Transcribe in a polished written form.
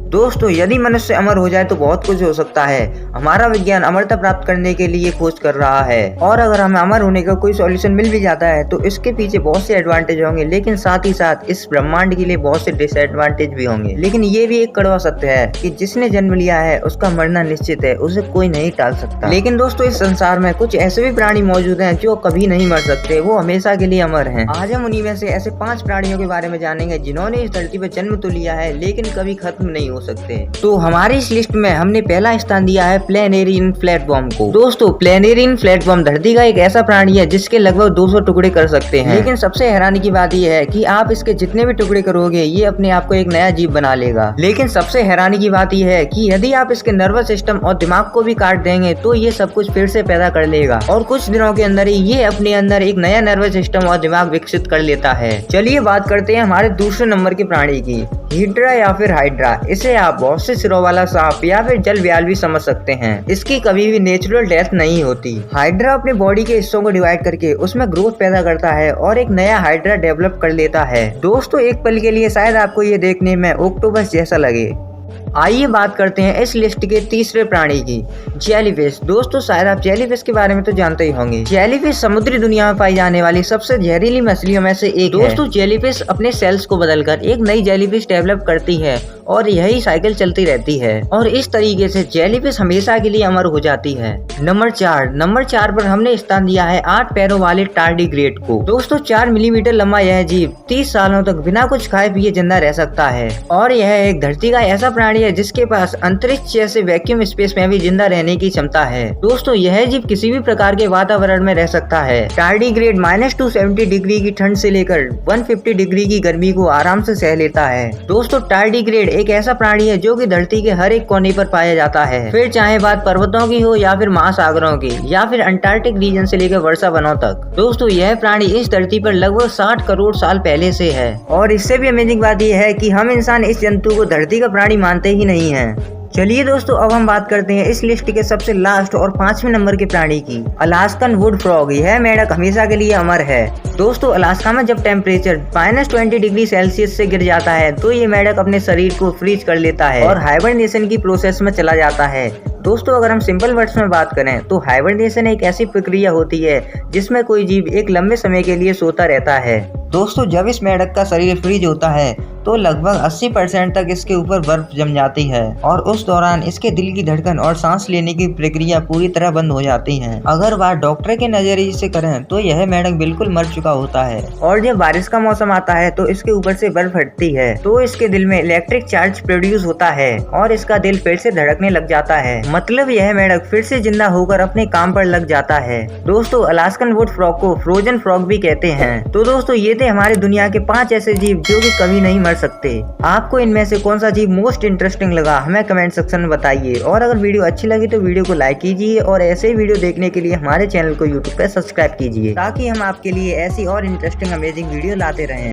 दोस्तों यदि मनुष्य अमर हो जाए तो बहुत कुछ हो सकता है। हमारा विज्ञान अमरता प्राप्त करने के लिए खोज कर रहा है और अगर हमें अमर होने का कोई सॉल्यूशन मिल भी जाता है तो इसके पीछे बहुत से एडवांटेज होंगे, लेकिन साथ ही साथ इस ब्रह्मांड के लिए बहुत से डिसएडवांटेज भी होंगे। लेकिन ये भी एक कड़वा सत्य है कि जिसने जन्म लिया है उसका मरना निश्चित है, उसे कोई नहीं टाल सकता। लेकिन दोस्तों इस संसार में कुछ ऐसे भी प्राणी मौजूद हैं जो कभी नहीं मर सकते, वो हमेशा के लिए अमर हैं। आज हम उन्हीं में से ऐसे 5 प्राणियों के बारे में जानेंगे जिन्होंने इस धरती पर जन्म तो लिया है लेकिन कभी खत्म नहीं हो सकते। तो हमारी इस लिस्ट में हमने पहला स्थान दिया है प्लेनेरियन फ्लैटवर्म को। दोस्तों प्लेनेरियन फ्लैटवर्म धरती का एक ऐसा प्राणी है जिसके लगभग 200 टुकड़े कर सकते हैं। लेकिन सबसे हैरानी की बात यह है कि आप इसके जितने भी टुकड़े करोगे ये अपने आप को एक नया जीव बना लेगा। लेकिन सबसे हैरानी की बात यह है कि यदि आप इसके नर्वस सिस्टम और दिमाग को भी काट देंगे तो ये सब कुछ फिर से पैदा कर लेगा और कुछ दिनों के अंदर ही ये अपने अंदर एक नया नर्वस सिस्टम और दिमाग विकसित कर लेता है। चलिए बात करते हैं हमारे दूसरे नंबर के प्राणी की, हिड्रा या फिर हाइड्रा। इसे आप बहुत से सिरों वाला सांप या फिर जल व्याल भी समझ सकते हैं। इसकी कभी भी नेचुरल डेथ नहीं होती। हाइड्रा अपने बॉडी के हिस्सों को डिवाइड करके उसमें ग्रोथ पैदा करता है और एक नया हाइड्रा डेवलप कर लेता है। दोस्तों एक पल के लिए शायद आपको ये देखने में ऑक्टोपस जैसा लगे। आइए बात करते हैं इस लिस्ट के तीसरे प्राणी की, जेलीफिश। दोस्तों शायद आप जेलीफिश के बारे में तो जानते ही होंगे। जेलीफिश समुद्री दुनिया में पाई जाने वाली सबसे जहरीली मछलियों में से एक है। दोस्तों जेलीफिश अपने सेल्स को बदलकर एक नई जेलीफिश डेवलप करती है और यही साइकिल चलती रहती है और इस तरीके से जेलीफिश हमेशा के लिए अमर हो जाती है। नंबर 4 पर हमने स्थान दिया है 8 पैरों वाले टार्डिग्रेड को। दोस्तों 4 मिलीमीटर लंबा यह जीव 30 सालों तक बिना कुछ खाए पिए जिंदा रह सकता है और यह एक धरती का ऐसा प्राणी है जिसके पास अंतरिक्ष जैसे वैक्यूम स्पेस में भी जिंदा रहने की क्षमता है। दोस्तों यह जीव किसी भी प्रकार के वातावरण में रह सकता है। टार्डिग्रेड -270 डिग्री की ठंड से लेकर 150 डिग्री की गर्मी को आराम से सह लेता है। दोस्तों टार्डिग्रेड एक ऐसा प्राणी है जो कि धरती के हर एक कोने पर पाया जाता है, फिर चाहे बात पर्वतों की हो या फिर महासागरों की या फिर अंटार्कटिक रीजन से लेकर वर्षा वनों तक। दोस्तों यह प्राणी इस धरती पर लगभग 60 करोड़ साल पहले से है और इससे भी अमेजिंग बात यह है कि हम इंसान इस जंतु को धरती का प्राणी मानते ही नहीं है। चलिए दोस्तों अब हम बात करते हैं इस लिस्ट के सबसे लास्ट और 5वें नंबर के प्राणी की, अलास्कन वुड फ्रॉग। यह मेंढक हमेशा के लिए अमर है। दोस्तों अलास्का में जब टेम्परेचर -20 डिग्री सेल्सियस से गिर जाता है तो ये मेंढक अपने शरीर को फ्रीज कर लेता है और हाइबरनेशन की प्रोसेस में चला जाता है। दोस्तों अगर हम सिंपल वर्ड्स में बात करें तो हाइबरनेशन एक ऐसी प्रक्रिया होती है जिसमें कोई जीव एक लंबे समय के लिए सोता रहता है। दोस्तों जब इस मेंढक का शरीर फ्रीज होता है तो लगभग 80% तक इसके ऊपर बर्फ जम जाती है और उस दौरान इसके दिल की धड़कन और सांस लेने की प्रक्रिया पूरी तरह बंद हो जाती है। अगर बात डॉक्टर के नजरिए से करें तो यह मेंढक बिल्कुल मर चुका होता है और जब बारिश का मौसम आता है तो इसके ऊपर से बर्फ हटती है तो इसके दिल में इलेक्ट्रिक चार्ज प्रोड्यूस होता है और इसका दिल फिर से धड़कने लग जाता है। मतलब यह मेंढक फिर से जिंदा होकर अपने काम पर लग जाता है। दोस्तों अलास्कन वुड फ्रॉग को फ्रोजन फ्रॉग भी कहते हैं। तो दोस्तों ये थे हमारे दुनिया के 5 ऐसे जीव जो कि कभी नहीं मर सकते। आपको इनमें से कौन सा जीव मोस्ट इंटरेस्टिंग लगा हमें कमेंट सेक्शन में बताइए और अगर वीडियो अच्छी लगी तो वीडियो को लाइक कीजिए और ऐसे ही वीडियो देखने के लिए हमारे चैनल को यूट्यूब पर सब्सक्राइब कीजिए ताकि हम आपके लिए ऐसी और इंटरेस्टिंग अमेजिंग वीडियो लाते रहें।